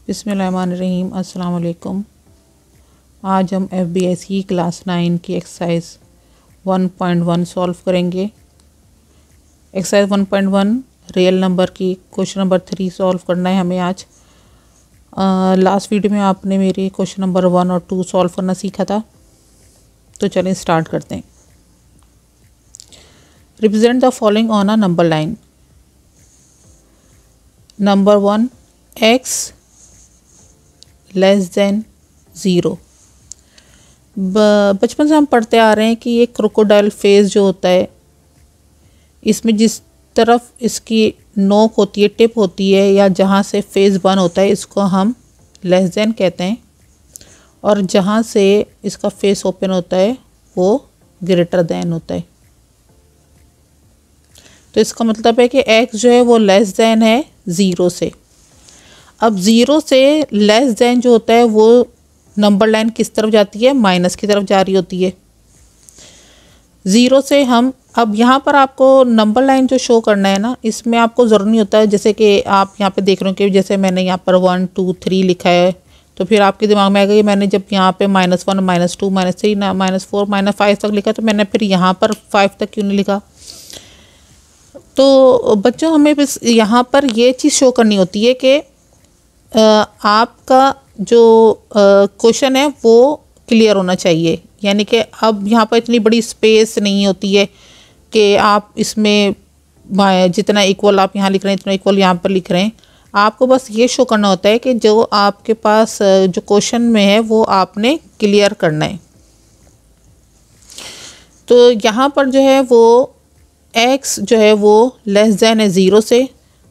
बिस्मिल्लाहिर्रहमानिर्रहीम अस्सलाम वालेकुम। आज हम FBIC क्लास 9 की एक्सरसाइज 1.1 सॉल्व करेंगे। एक्सरसाइज 1.1 रियल नंबर की क्वेश्चन नंबर 3 सॉल्व करना है हमें आज। लास्ट वीडियो में आपने मेरे क्वेश्चन नंबर 1 और 2 सॉल्व करना सीखा था, तो चलें स्टार्ट करते हैं। Represent the following on a number line. Number 1 x less than 0। बचपन से हम पढ़ते आ रहे हैं कि ये क्रोकोडाइल फेस जो होता है, इसमें जिस तरफ इसकी नोक होती है, टिप होती है, या जहाँ से फेस बन होता है, इसको हम लेस देन कहते हैं, और जहाँ से इसका फेस ओपन होता है वो ग्रेटर देन होता है। तो इसका मतलब है कि x जो है वो लेस देन है 0 से। अब 0 से लेस देन जो होता है वो नंबर लाइन किस तरफ जाती है? माइनस की तरफ जा रही होती है। 0 से हम अब यहाँ पर आपको नंबर लाइन जो शो करना है ना, इसमें आपको ज़रूरी नहीं होता है, जैसे कि आप यहाँ पे देख रहे हो कि जैसे मैंने यहाँ पर 1 2 3 लिखा है, तो फिर आपके दिमाग में आएगा कि मैंने जब यहाँ पे -1 -2 -3 -4 -5 तक लिखा, तो मैंने फिर यहाँ पर 5 तक क्यों नहीं लिखा? तो बच्चों, हमें बस यहाँ पर ये चीज़ शो करनी होती है कि आपका जो क्वेश्चन है वो क्लियर होना चाहिए। यानी कि अब यहाँ पर इतनी बड़ी स्पेस नहीं होती है कि आप इसमें जितना इक्वल आप यहाँ लिख रहे हैं इतना इक्वल यहाँ पर लिख रहे हैं। आपको बस ये शो करना होता है कि जो आपके पास जो क्वेश्चन में है वो आपने क्लियर करना है। तो यहाँ पर जो है वो x जो है वो लेस देन है 0 से,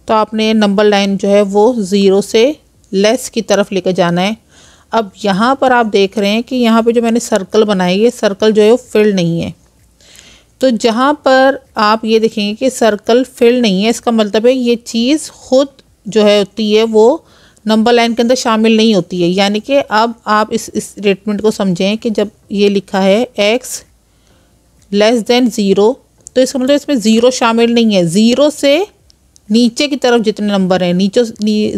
तो आपने नंबर लाइन जो है वो 0 से लेस की तरफ लेकर जाना है। अब यहाँ पर आप देख रहे हैं कि यहाँ पे जो मैंने सर्कल बनाया, ये सर्कल जो है वो फिल नहीं है। तो जहाँ पर आप ये देखेंगे कि सर्कल फिल नहीं है, इसका मतलब है ये चीज़ खुद जो है होती है वो नंबर लाइन के अंदर शामिल नहीं होती है। यानी कि अब आप इस स्टेटमेंट को समझें कि जब ये लिखा है x लेस देन 0, तो इसका मतलब इसमें 0 शामिल नहीं है। 0 से नीचे की तरफ जितने नंबर हैं, नीचे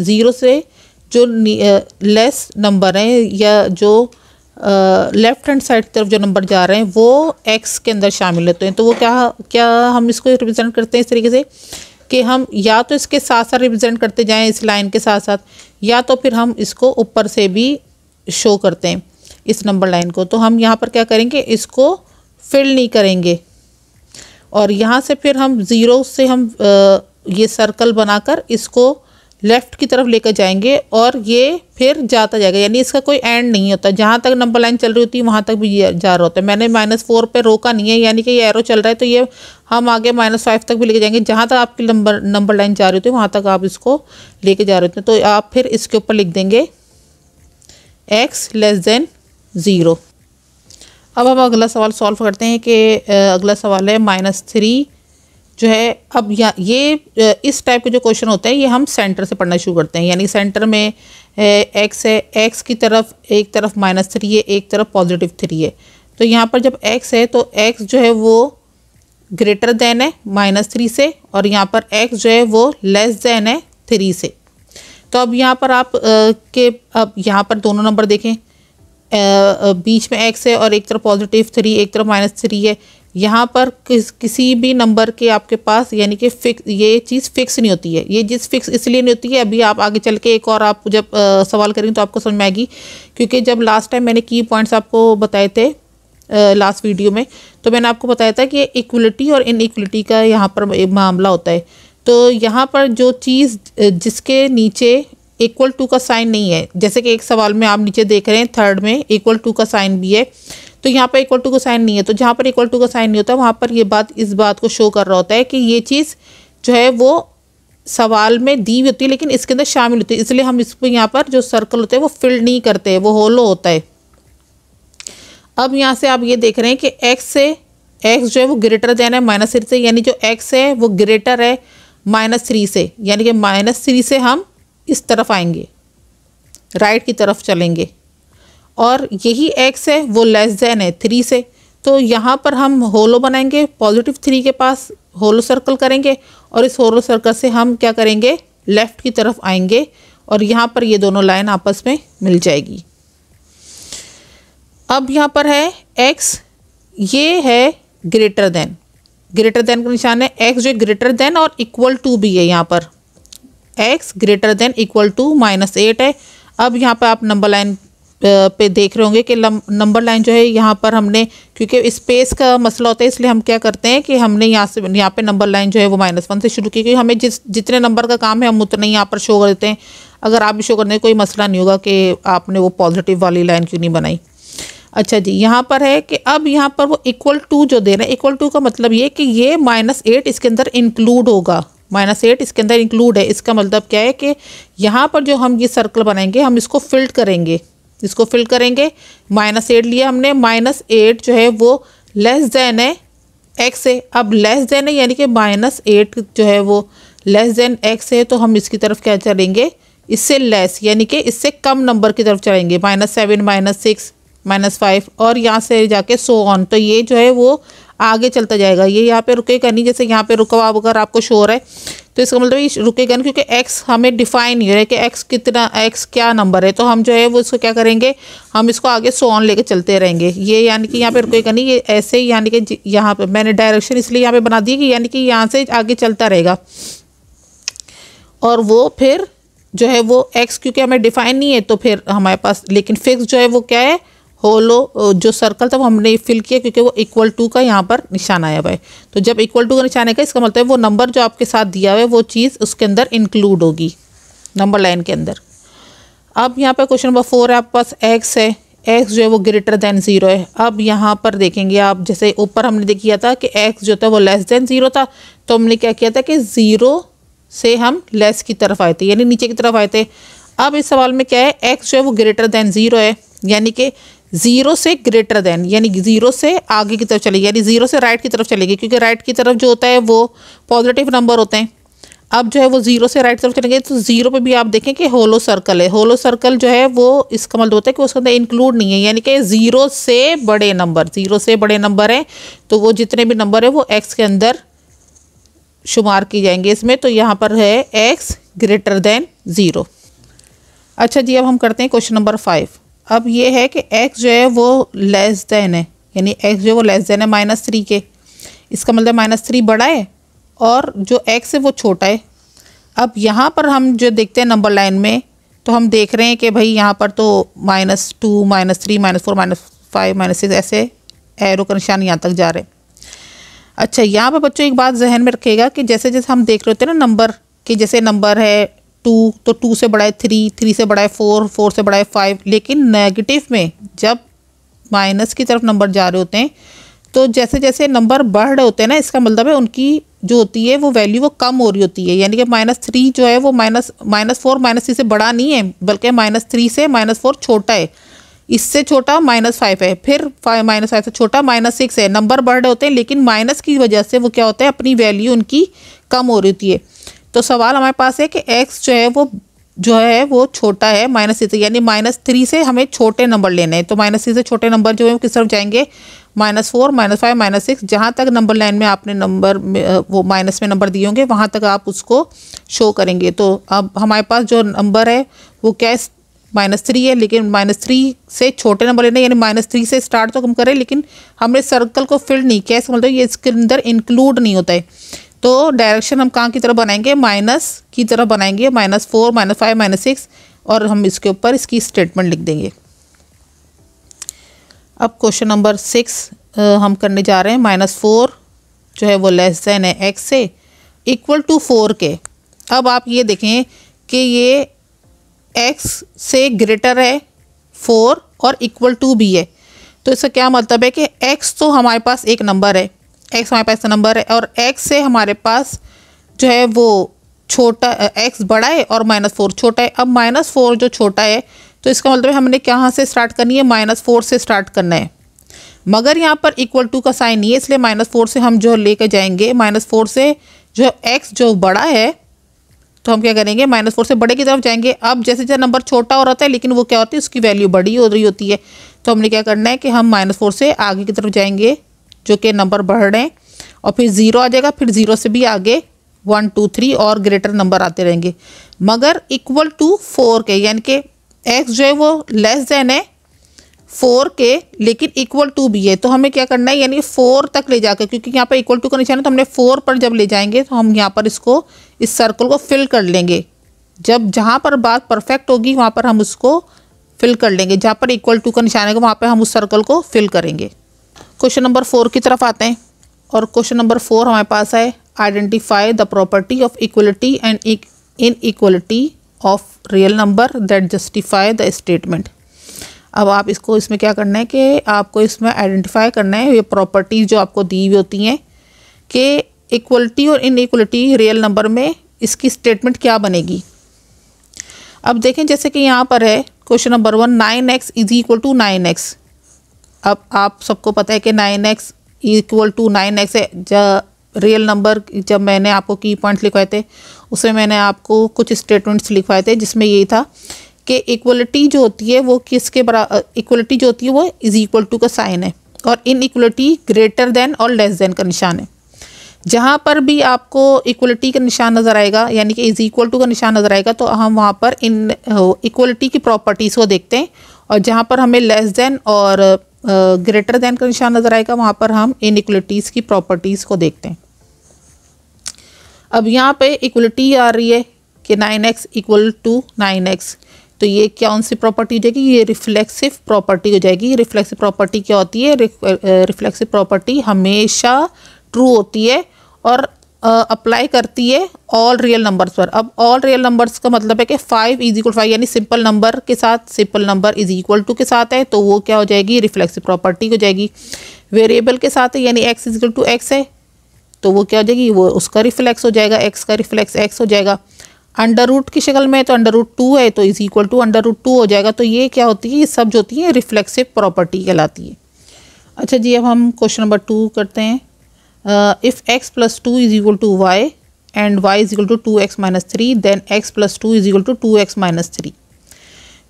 0 से जो लेस नंबर हैं या जो लेफ़्ट हैंड साइड की तरफ जो नंबर जा रहे हैं वो x के अंदर शामिल होते हैं। तो वो क्या हम इसको रिप्रेजेंट करते हैं इस तरीके से कि हम या तो इसके साथ साथ रिप्रेजेंट करते जाएं इस लाइन के साथ साथ, या तो फिर हम इसको ऊपर से भी शो करते हैं इस नंबर लाइन को। तो हम यहाँ पर क्या करेंगे, इसको फिल नहीं करेंगे, और यहाँ से फिर हम 0 से हम ये सर्कल बनाकर इसको लेफ़्ट की तरफ लेकर जाएंगे, और ये फिर जाता जाएगा। यानी इसका कोई एंड नहीं होता, जहाँ तक नंबर लाइन चल रही होती है वहाँ तक भी ये जा रहा होता है। मैंने -4 पे रोका नहीं है, यानी कि ये एरो चल रहा है, तो ये हम आगे -5 तक भी लेके जाएंगे। जहाँ तक आपकी नंबर लाइन जा रही होती है वहाँ तक आप इसको लेके जा रहे होते हैं। तो आप फिर इसके ऊपर लिख देंगे x लेस देन 0। अब हम अगला सवाल सॉल्व करते हैं कि अगला सवाल है -3 जो है। अब ये इस टाइप के जो क्वेश्चन होते हैं ये हम सेंटर से पढ़ना शुरू करते हैं। यानी सेंटर में x है, x की तरफ एक तरफ -3 है, एक तरफ +3 है। तो यहाँ पर जब x है तो x जो है वो ग्रेटर देन है -3 से, और यहाँ पर x जो है वो लेस देन है 3 से। तो अब यहाँ पर आप अब यहाँ पर दोनों नंबर देखें, बीच में x है और एक तरफ +3 एक तरफ -3 है। यहाँ पर किसी भी नंबर के आपके पास यानी कि फिक्स ये चीज़ फिक्स नहीं होती है। ये चीज़ फिक्स इसलिए नहीं होती है, अभी आप आगे चल के एक और आप जब सवाल करेंगे तो आपको समझ में आएगी। क्योंकि जब लास्ट टाइम मैंने की पॉइंट्स आपको बताए थे लास्ट वीडियो में, तो मैंने आपको बताया था कि इक्वलिटी और इनइक्वलिटी का यहाँ पर एक मामला होता है। तो यहाँ पर जो चीज़ जिसके नीचे इक्वल टू का साइन नहीं है, जैसे कि एक सवाल में आप नीचे देख रहे हैं थर्ड में इक्वल टू का साइन भी है, तो यहाँ पर इक्वल टू का साइन नहीं है। तो जहाँ पर इक्वल टू का साइन नहीं होता वहाँ पर ये बात इस बात को शो कर रहा होता है कि ये चीज़ जो है वो सवाल में दी हुई होती है लेकिन इसके अंदर शामिल होती है, इसलिए हम इसको यहाँ पर जो सर्कल होते हैं वो फिल नहीं करते, वो होलो होता है। अब यहाँ से आप ये देख रहे हैं कि x जो है वो ग्रेटर देन है -3 से, यानी जो x है वो ग्रेटर है -3 से, यानी कि -3 से हम इस तरफ आएंगे, राइट की तरफ चलेंगे, और यही x है वो लेस देन है 3 से। तो यहाँ पर हम होलो बनाएंगे, +3 के पास होलो सर्कल करेंगे, और इस होलो सर्कल से हम क्या करेंगे, लेफ़्ट की तरफ आएंगे और यहाँ पर ये दोनों लाइन आपस में मिल जाएगी। अब यहाँ पर है x, ये है ग्रेटर देन का निशान है। x जो ग्रेटर देन और इक्वल टू भी है, यहाँ पर x greater than equal to -8 है। अब यहाँ पर आप नंबर लाइन पे देख रहे होंगे कि नंबर लाइन जो है यहाँ पर हमने, क्योंकि स्पेस का मसला होता है इसलिए हम क्या करते हैं कि हमने यहाँ पे नंबर लाइन जो है वो -1 से शुरू की, क्योंकि हमें जितने नंबर का काम है हम उतने ही यहाँ पर शो कर देते हैं। अगर आप भी शो करने कोई मसला नहीं होगा कि आपने वो पॉजिटिव वाली लाइन क्यों नहीं बनाई। अच्छा जी, यहाँ पर है कि अब यहाँ पर वो इक्वल टू जो दे रहे हैं, इक्वल टू का मतलब ये कि ये -8 इसके अंदर इंक्लूड होगा, -8 इसके अंदर इंक्लूड है। इसका मतलब क्या है कि यहाँ पर जो हम ये सर्कल बनाएंगे हम इसको फिल्ड करेंगे, -8 लिया हमने, -8 जो है वो लेस देन है x है। अब लेस देन है यानी कि -8 जो है वो लेस देन x है, तो हम इसकी तरफ क्या चलेंगे, इससे लेस यानी कि इससे कम नंबर की तरफ चलेंगे, -7 -6 -5 और यहाँ से जाके सो ऑन। तो ये जो है वो आगे चलता जाएगा, ये यहाँ पे रुकेगा नहीं। जैसे यहाँ पे रुका हुआ अगर आपको शो हो रहा है तो इसका मतलब ये रुकेगा नहीं, क्योंकि x हमें डिफाइन नहीं हो रहा है कि x क्या नंबर है। तो हम जो है वो इसको क्या करेंगे, हम इसको आगे सो ऑन लेके चलते रहेंगे। ये यानी कि यहाँ पे रुकेगा नहीं, ये ऐसे ही यानी कि यहाँ पे मैंने डायरेक्शन इसलिए यहाँ पे बना दी कि यानी कि यहाँ से आगे चलता रहेगा। और वो फिर जो है वो x क्योंकि हमें डिफाइन नहीं है तो फिर हमारे पास, लेकिन फिक्स जो है वो क्या है, होलो जो सर्कल था वो हमने फिल किया क्योंकि वो इक्वल टू का यहाँ पर निशान आया हुआ है। तो जब इक्वल टू का निशान आएगा इसका मतलब है वो नंबर जो आपके साथ दिया हुआ है वो चीज़ उसके अंदर इंक्लूड होगी नंबर लाइन के अंदर। अब यहाँ पर क्वेश्चन नंबर 4 है, आपके पास x है, x जो है वो ग्रेटर देन 0 है। अब यहाँ पर देखेंगे आप, जैसे ऊपर हमने देखा था कि x जो था वो लेस देन 0 था, तो हमने क्या किया था कि 0 से हम लेस की तरफ आए थे, यानी नीचे की तरफ आए थे। अब इस सवाल में क्या है, x जो है वो ग्रेटर देन 0 है, यानी कि 0 से ग्रेटर देन, यानी 0 से आगे की तरफ चलेगी, यानी 0 से राइट की तरफ चलेगी, क्योंकि राइट की तरफ जो होता है वो पॉजिटिव नंबर होते हैं। अब जो है वो 0 से राइट तरफ चलेंगे तो 0 पे भी आप देखें कि होलो सर्कल है। होलो सर्कल जो है वो इसका मतलब होता है कि उसके अंदर इंक्लूड नहीं है, यानी कि 0 से बड़े नंबर हैं, तो वो जितने भी नंबर है वो x के अंदर शुमार की जाएंगे इसमें। तो यहाँ पर है x ग्रेटर देन 0। अच्छा जी, अब हम करते हैं क्वेश्चन नंबर 5। अब ये है कि x जो है वो लेस देन है, यानी x जो है वो लेस देन है -3 के। इसका मतलब -3 बड़ा है और जो x है वो छोटा है। अब यहाँ पर हम जो देखते हैं नंबर लाइन में, तो हम देख रहे हैं कि भाई यहाँ पर तो -2 -3 -4 -5 -6 ऐसे एरो का निशान यहाँ तक जा रहे हैं। अच्छा, यहाँ पर बच्चों एक बात जहन में रखिएगा कि जैसे जैसे हम देख रहे होते हैं ना नंबर कि जैसे नंबर है 2 तो 2 से बड़ा है 3, 3 से बड़ा है 4, 4 से बड़ा है 5, लेकिन नेगेटिव में जब माइनस की तरफ नंबर जा रहे होते हैं तो जैसे जैसे नंबर बढ़ रहे होते हैं ना, इसका मतलब है उनकी जो होती है वो वैल्यू वो कम हो रही होती है। यानी कि -3 जो है वो -4 -3 से बड़ा नहीं है, बल्कि -3 से -4 छोटा है, इससे छोटा -5 है, फिर -5 से छोटा -6 है। नंबर बढ़ रहे होते हैं लेकिन माइनस की वजह से वो क्या होता है, अपनी वैल्यू उनकी कम हो रही होती है। तो सवाल हमारे पास है कि x जो है वो छोटा है -3 से, यानी -3 से हमें छोटे नंबर लेने हैं। तो -3 से छोटे नंबर जो है वो किस तरफ जाएंगे, -4 -5 -6, जहाँ तक नंबर लाइन में आपने नंबर वो माइनस में नंबर दिए होंगे वहाँ तक आप उसको शो करेंगे। तो अब हमारे पास जो नंबर है वो क्या है, -3 है, लेकिन -3 से छोटे नंबर लेने, यानी -3 से स्टार्ट तो हम करें लेकिन हमने सर्कल को फिल नहीं किया, इसका मतलब ये इसके अंदर इंक्लूड नहीं होता है। तो डायरेक्शन हम कहाँ की तरफ बनाएंगे, माइनस की तरफ बनाएंगे, -4 -5 -6, और हम इसके ऊपर इसकी स्टेटमेंट लिख देंगे। अब क्वेश्चन नंबर 6 हम करने जा रहे हैं। -4 जो है वो लेस देन है x से, इक्वल टू 4 के। अब आप ये देखें कि ये x से ग्रेटर है 4 और इक्वल टू भी है, तो इसका क्या मतलब है कि x तो हमारे पास एक नंबर है, x हमारे पास नंबर है, और x से हमारे पास जो है वो छोटा x बड़ा है और -4 छोटा है। अब -4 जो छोटा है तो इसका मतलब है हमने कहाँ से स्टार्ट करनी है, -4 से स्टार्ट करना है, मगर यहाँ पर इक्वल टू का साइन नहीं है, इसलिए -4 से हम जो लेकर जाएंगे, -4 से जो x जो बड़ा है तो हम क्या करेंगे, -4 से बड़े की तरफ जाएंगे। अब जैसे जैसे नंबर छोटा हो रहा है लेकिन वो क्या होती है, उसकी वैल्यू बड़ी हो रही होती है, तो हमने क्या करना है कि हम -4 से आगे की तरफ जाएंगे जो कि नंबर बढ़ रहे हैं, और फिर 0 आ जाएगा, फिर 0 से भी आगे 1 2 3 और ग्रेटर नंबर आते रहेंगे, मगर इक्वल टू 4 के, यानी कि x जो है वो लेस देन है 4 के लेकिन इक्वल टू भी है। तो हमें क्या करना है, यानी 4 तक ले जाकर, क्योंकि यहाँ पर इक्वल टू का निशान है तो हमने 4 पर जब ले जाएंगे तो हम यहाँ पर इसको, इस सर्कल को फिल कर लेंगे। जब जहाँ पर बात परफेक्ट होगी वहाँ पर हम उसको फिल कर लेंगे, जहाँ पर इक्वल टू का निशान है वहाँ पर हम उस सर्कल को फिल करेंगे। क्वेश्चन नंबर 4 की तरफ आते हैं, और क्वेश्चन नंबर 4 हमारे पास है identify the property of equality and inequality of real number that justify the statement. अब आप इसको, इसमें क्या करना है कि आपको इसमें आइडेंटिफाई करना है ये प्रॉपर्टीज जो आपको दी हुई होती हैं कि इक्वलिटी और इनइक्वलिटी रियल नंबर में इसकी स्टेटमेंट क्या बनेगी। अब देखें जैसे कि यहाँ पर है question number 1, 9x is equal to 9x। अब आप सबको पता है कि 9x इक्वल टू 9x है। रियल नंबर जब मैंने आपको की पॉइंट्स लिखवाए थे उसमें मैंने आपको कुछ स्टेटमेंट्स लिखवाए थे जिसमें यही था कि इक्वलिटी जो होती है वो किसके बराबर, इक्वलिटी जो होती है वो इज इक्वल टू का साइन है और इनइक्वलिटी ग्रेटर देन और लेस देन का निशान है। जहाँ पर भी आपको इक्वलिटी का निशान नज़र आएगा यानी कि इज इक्वल टू का निशान नज़र आएगा तो हम वहाँ पर इन इक्वलिटी की प्रॉपर्टीज़ को देखते हैं, और जहाँ पर हमें लेस देन और ग्रेटर देन का निशान नज़र आएगा वहाँ पर हम इनइक्वलिटीज़ की प्रॉपर्टीज़ को देखते हैं। अब यहाँ पे इक्वलिटी आ रही है कि 9x इक्वल टू 9x, तो ये कौन सी प्रॉपर्टी हो जाएगी, ये रिफ्लेक्सिव प्रॉपर्टी हो जाएगी। रिफ्लेक्सिव प्रॉपर्टी क्या होती है, रिफ्लेक्सिव प्रॉपर्टी हमेशा ट्रू होती है और अप्लाई करती है ऑल रियल नंबर्स पर। अब ऑल रियल नंबर्स का मतलब है कि 5 इज इक्वल 5 यानी सिंपल नंबर के साथ simple number is equal to के साथ है तो वो क्या हो जाएगी, रिफ्लेक्सिव प्रॉपर्टी हो जाएगी। वेरिएबल के साथ है यानी x is equal to x है तो वो क्या हो जाएगी, वो उसका रिफ्लेक्स हो जाएगा, x का रिफ्लेक्स x हो जाएगा। अंडर रूट की शक्ल में तो अंडर रूट 2 है तो is equal to under root 2 हो जाएगा। तो ये क्या होती है, ये सब जो होती है रिफ्लेक्सिव प्रॉपर्टी कहलाती है। अच्छा जी, अब हम क्वेश्चन नंबर 2 करते हैं। If x plus 2 is equal to y and y is equal to 2x minus 3 then x plus 2 is equal to 2x minus 3।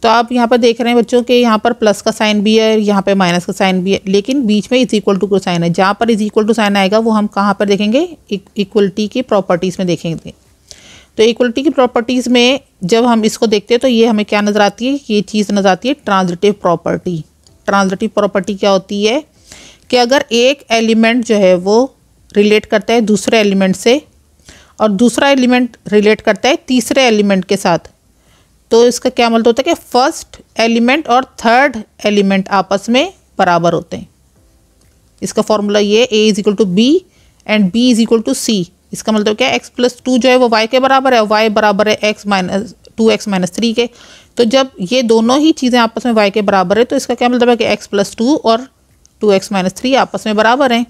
तो आप यहाँ पर देख रहे हैं बच्चों के यहाँ पर प्लस का साइन भी है, यहाँ पे माइनस का साइन भी है, लेकिन बीच में इज इक्वल टू का साइन है। जहाँ पर इज इक्वल टू साइन आएगा वो हम कहाँ पर देखेंगे, इक्वलिटी की प्रॉपर्टीज़ में देखेंगे। तो इक्वलिटी की प्रॉपर्टीज़ में जब हम इसको देखते हैं तो ये हमें क्या नज़र आती है, ये चीज़ नज़र आती है ट्रांजिटिव प्रॉपर्टी। ट्रांजिटिव प्रॉपर्टी क्या होती है कि अगर एक एलिमेंट जो है वो रिलेट करता है दूसरे एलिमेंट से और दूसरा एलिमेंट रिलेट करता है तीसरे एलिमेंट के साथ, तो इसका क्या मतलब होता है कि फर्स्ट एलिमेंट और थर्ड एलिमेंट आपस में बराबर होते हैं। इसका फॉर्मूला ये a is equal to B and b is equal to c। इसका मतलब क्या है, x प्लस 2 जो है वो y के बराबर है, y बराबर है x माइनस 2x माइनस 3 के। तो जब ये दोनों ही चीज़ें आपस में y के बराबर है तो इसका क्या मतलब है कि x प्लस 2 और 2x माइनस 3 आपस में बराबर हैं।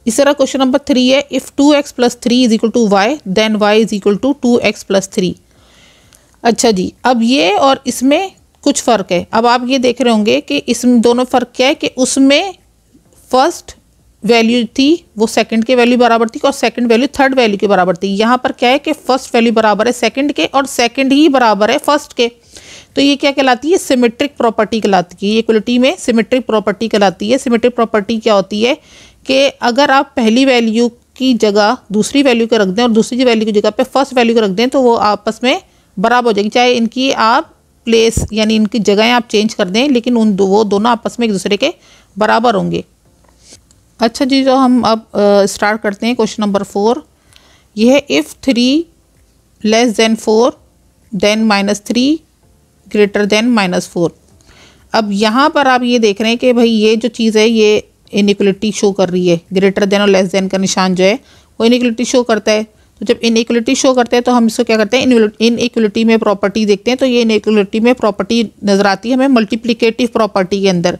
इस तरह क्वेश्चन नंबर 3 है, if 2x plus 3 is equal to y then y is equal to 2x plus 3। अच्छा जी, अब ये और इसमें कुछ फ़र्क है। अब आप ये देख रहे होंगे कि इसमें दोनों फ़र्क क्या है कि उसमें फर्स्ट वैल्यू थी वो सेकंड के वैल्यू बराबर थी और सेकंड वैल्यू थर्ड वैल्यू के बराबर थी। यहाँ पर क्या है कि फर्स्ट वैल्यू बराबर है सेकंड के और सेकंड ही बराबर है फर्स्ट के। तो ये क्या कहलाती है, सिमेट्रिक प्रॉपर्टी कहलाती है। ये इक्वलिटी में सिमेट्रिक प्रॉपर्टी कहलाती है। सिमेट्रिक प्रॉपर्टी क्या होती है कि अगर आप पहली वैल्यू की जगह दूसरी वैल्यू को रख दें और दूसरी वैल्यू की जगह पे फर्स्ट वैल्यू को रख दें तो वो आपस में बराबर हो जाएगी, चाहे इनकी आप प्लेस यानी इनकी जगहें आप चेंज कर दें लेकिन वो दोनों आपस में एक दूसरे के बराबर होंगे। अच्छा जी, तो हम अब स्टार्ट करते हैं क्वेश्चन नंबर 4। यह है if 3 less than 4 then minus 3 greater than minus 4। अब यहाँ पर आप ये देख रहे हैं कि भाई ये जो चीज़ है ये इनइक्वलिटी शो कर रही है। ग्रेटर देन और लेस देन का निशान जो है वो इनइक्वलिटी शो करता है। तो जब इनइक्वलिटी शो करते हैं तो हम इसको क्या करते हैं, इनइक्वलिटी में प्रॉपर्टी देखते हैं। तो ये इनइक्वलिटी में प्रॉपर्टी नज़र आती है हमें मल्टीप्लिकेटिव प्रॉपर्टी के अंदर।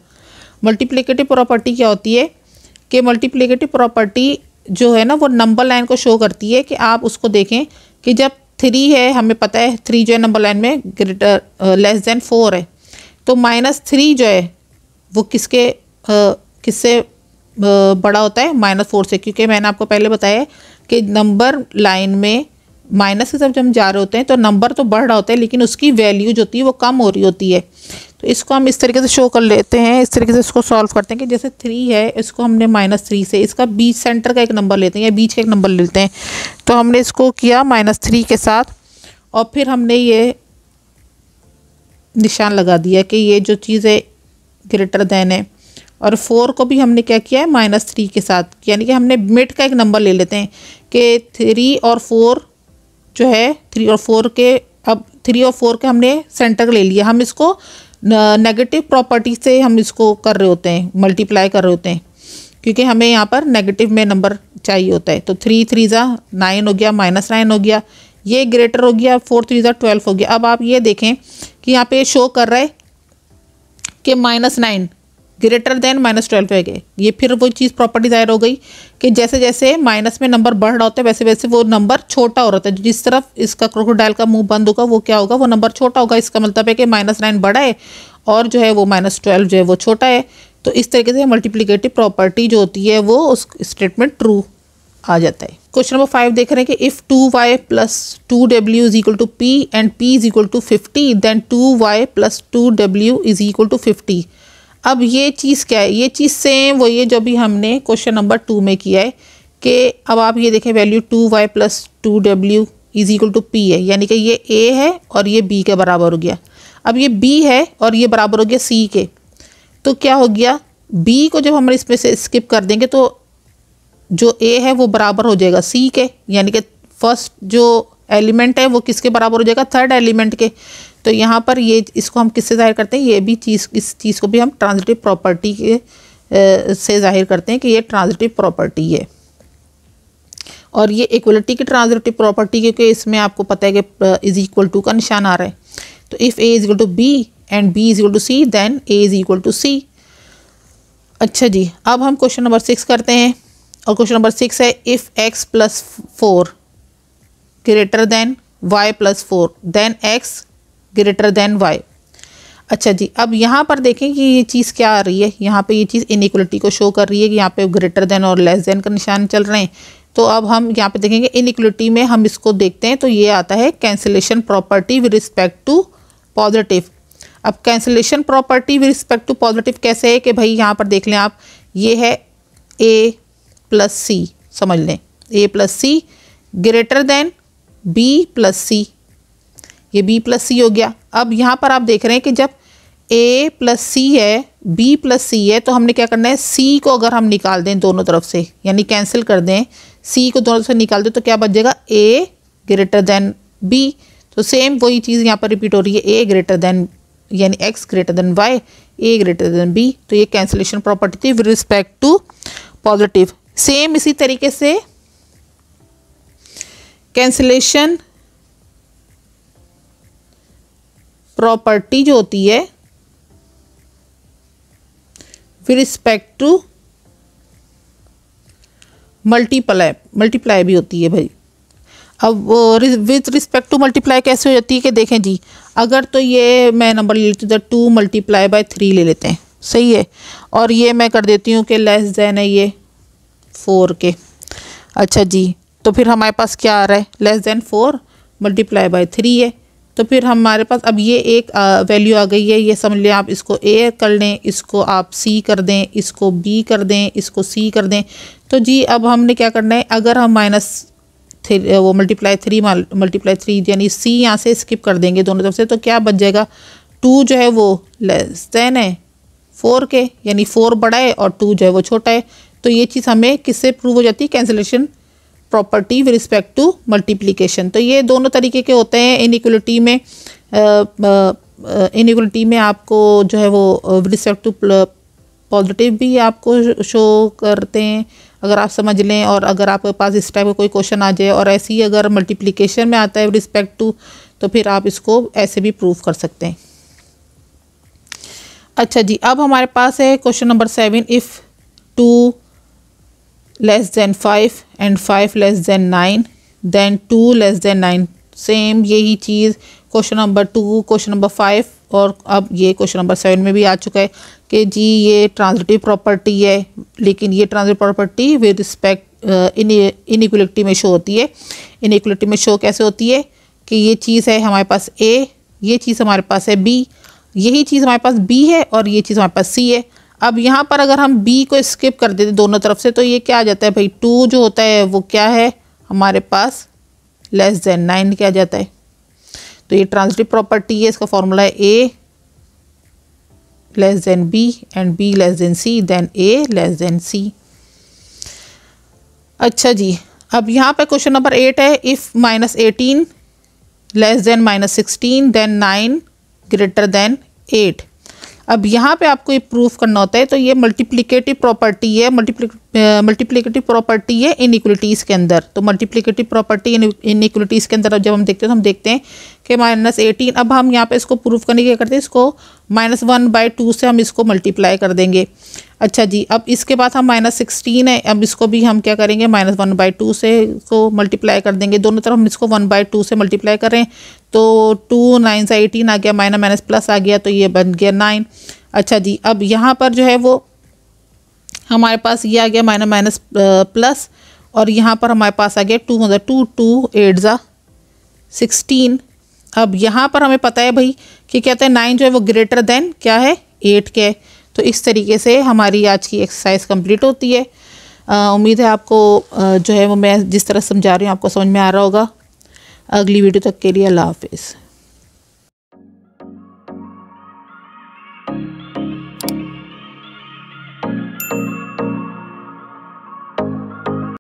मल्टीप्लिकेटिव प्रॉपर्टी क्या होती है कि मल्टीप्लिकेटिव प्रॉपर्टी जो है ना वो नंबर लाइन को शो करती है कि आप उसको देखें कि जब 3 है, हमें पता है 3 जो है नंबर लाइन में ग्रेटर लेस देन 4 है, तो -3 जो है वो किससे बड़ा होता है, -4 से। क्योंकि मैंने आपको पहले बताया है कि नंबर लाइन में माइनस की तरफ जब हम जा रहे होते हैं तो नंबर तो बढ़ रहा होता है लेकिन उसकी वैल्यू जो होती है वो कम हो रही होती है। तो इसको हम इस तरीके से शो कर लेते हैं, इस तरीके से इसको सॉल्व करते हैं कि जैसे 3 है इसको हमने -3 से इसका बीच सेंटर का एक नंबर लेते हैं या बीच का एक नंबर लेते हैं। तो हमने इसको किया -3 के साथ और फिर हमने ये निशान लगा दिया कि ये जो चीज़ है ग्रेटर देन है। और 4 को भी हमने क्या किया है -3 के साथ, यानी कि हमने मिड का एक नंबर ले लेते हैं कि 3 और 4 जो है 3 और 4 के, अब 3 और 4 के हमने सेंटर ले लिया। हम इसको नेगेटिव प्रॉपर्टी से हम इसको कर रहे होते हैं, मल्टीप्लाई कर रहे होते हैं, क्योंकि हमें यहाँ पर नेगेटिव में नंबर चाहिए होता है। तो 3 3 ज़ा 9 हो गया, -9 हो गया, ये ग्रेटर हो गया, 4 3 ज़ा 12 हो गया। अब आप ये देखें कि यहाँ पे शो कर रहा है कि -9 ग्रेटर देन -12 है। ये फिर वो चीज़ प्रॉपर्टी ज़ाहिर हो गई कि जैसे जैसे माइनस में नंबर बढ़ रहा होता है वैसे वैसे वो नंबर छोटा हो रहा है। जिस तरफ इसका क्रोकोडाइल का मुंह बंद होगा वो क्या होगा, वो नंबर छोटा होगा। इसका मतलब है कि -9 बड़ा है और जो है वो -12 जो है वो छोटा है। तो इस तरीके से मल्टीप्लिकेटिव प्रॉपर्टी जो होती है वो उस स्टेटमेंट ट्रू आ जाता है। क्वेश्चन नंबर 5 देख रहे हैं कि if 2y + 2w = p and p = 50 then 2y + 2w = 50। अब ये चीज़ क्या है, ये चीज़ सेम वही है जो भी हमने क्वेश्चन नंबर 2 में किया है कि अब आप ये देखें वैल्यू 2y + 2w = p है, यानी कि ये a है और ये b के बराबर हो गया। अब ये b है और ये बराबर हो गया c के। तो क्या हो गया, b को जब हम इसमें से स्किप कर देंगे तो जो a है वो बराबर हो जाएगा c के, यानी कि फर्स्ट जो एलिमेंट है वो किसके बराबर हो जाएगा, थर्ड एलिमेंट के। तो यहाँ पर ये इसको हम किससे जाहिर करते हैं, ये भी चीज़, इस चीज़ को भी हम ट्रांजिटिव प्रॉपर्टी के से जाहिर करते हैं कि ये ट्रांजिटिव प्रॉपर्टी है। और ये इक्वलिटी की ट्रांजिटिव प्रॉपर्टी, क्योंकि इसमें आपको पता है कि = का निशान आ रहा है। तो if a = b and b = c then a = c। अच्छा जी, अब हम क्वेश्चन नंबर 6 करते हैं और क्वेश्चन नंबर 6 है if x + 4 greater than y + 4 then x greater than y। अच्छा जी, अब यहाँ पर देखें कि ये चीज़ क्या आ रही है, यहाँ पे ये चीज़ इनइक्वलिटी को शो कर रही है कि यहाँ पे ग्रेटर देन और लेस देन का निशान चल रहे हैं। तो अब हम यहाँ पे देखेंगे इनइक्वलिटी में हम इसको देखते हैं तो ये आता है cancellation property with respect to positive. अब cancellation property with respect to positive कैसे है कि भाई यहाँ पर देख लें आप, ये है a + c, समझ लें a + c greater than b + c, ये b + c हो गया। अब यहाँ पर आप देख रहे हैं कि जब a + c है, b + c है, तो हमने क्या करना है, c को अगर हम निकाल दें दोनों तरफ से, यानी कैंसिल कर दें, c को दोनों तरफ से निकाल दें तो क्या बच जाएगा, a ग्रेटर देन b। तो सेम वही चीज़ यहाँ पर रिपीट हो रही है, a ग्रेटर देन यानी x greater than y, a greater than b। तो ये कैंसिलेशन प्रॉपर्टी थी with respect to positive. Same इसी तरीके से कैंसिलेशन प्रॉपर्टी जो होती है विद रिस्पेक्ट टू मल्टीप्लाई भी होती है भाई। अब विद रिस्पेक्ट टू मल्टीप्लाई कैसे हो जाती है कि देखें जी, अगर तो ये मैं नंबर ले लेती हूँ 2 × 3 ले लेते हैं, सही है, और ये मैं कर देती हूँ कि लेस देन है ये 4 के। अच्छा जी, तो फिर हमारे पास क्या आ रहा है, लेस देन 4 × 3 है। तो फिर हमारे पास अब ये एक वैल्यू आ गई है, ये समझ लें आप, इसको a कर लें, इसको आप c कर दें, इसको b कर दें, इसको c कर दें। तो जी अब हमने क्या करना है, अगर हम -3 यानी c यहाँ से स्किप कर देंगे दोनों तरफ से, तो क्या बच जाएगा, 2 जो है वो लेस देन है 4 के, यानी 4 बड़ा है और 2 जो है वो छोटा है। तो ये चीज़ हमें किससे प्रूव हो जाती है, cancellation property with respect to multiplication. तो ये दोनों तरीके के होते हैं इनइक्वलिटी में। इनइक्वलिटी में आपको जो है वो विद रिस्पेक्ट टू पॉजिटिव भी आपको शो करते हैं अगर आप समझ लें, और अगर आपके पास इस टाइप का कोई क्वेश्चन आ जाए और ऐसे ही अगर मल्टीप्लिकेशन में आता है विद रिस्पेक्ट टू, तो फिर आप इसको ऐसे भी प्रूव कर सकते हैं। अच्छा जी, अब हमारे पास है question number 7 if 2 < 5 and 5 < 9 then 2 < 9। Same यही चीज़ क्वेश्चन नंबर 2, क्वेश्चन नंबर 5 और अब ये क्वेश्चन नंबर 7 में भी आ चुका है कि जी ये ट्रांजिटिव प्रॉपर्टी है, लेकिन ये transitive property with respect inequality में शो होती है। इनइक्वलिटी में शो कैसे होती है कि ये चीज़ है हमारे पास a, ये चीज़ हमारे पास है b, यही चीज़ हमारे पास बी है और ये चीज़ हमारे पास सी है। अब यहाँ पर अगर हम बी को स्किप कर देते दोनों तरफ से तो ये क्या आ जाता है भाई, 2 जो होता है वो क्या है हमारे पास लेस देन 9 क्या आ जाता है। तो ये ट्रांजिटिव प्रॉपर्टी है, इसका फॉर्मूला है A less than B and B less than C then A less than C. अच्छा जी, अब यहाँ पे क्वेश्चन नंबर 8 है, if -18 less than -16 then 9 greater than 8। अब यहाँ पे आपको ये प्रूफ करना होता है, तो ये मल्टीप्लिकेटिव प्रॉपर्टी है, मल्टीप्लिकेटिव प्रॉपर्टी है इनइक्वलिटीज़ के अंदर। तो मल्टीप्लिकेटिव प्रॉपर्टी इनइक्वलिटीज़ के अंदर अब जब हम देखते हैं तो हम देखते हैं कि -18, अब हम यहाँ पे इसको प्रूफ करने के क्या करते हैं, इसको -1/2 से हम इसको मल्टीप्लाई कर देंगे। अच्छा जी, अब इसके बाद हम -16 है, अब इसको भी हम क्या करेंगे -1/2 से इसको मल्टीप्लाई कर देंगे। दोनों तरफ हम इसको 1/2 से मल्टीप्लाई कर रहे हैं, तो 2 9 से 18 आ गया, माइनस प्लस आ गया, तो ये बन गया 9। अच्छा जी, अब यहाँ पर जो है वो हमारे पास ये आ गया माइनस प्लस, और यहाँ पर हमारे पास आ गया 2 मतलब 2 8 ज़ा 16। अब यहाँ पर हमें पता है भाई कि कहते हैं 9 जो है वो ग्रेटर देन क्या है 8 के है। तो इस तरीके से हमारी आज की एक्सरसाइज कंप्लीट होती है। उम्मीद है आपको जो है वो मैं जिस तरह समझा रही हूँ आपको समझ में आ रहा होगा। अगली वीडियो तक के लिए अल्लाह हाफिज़।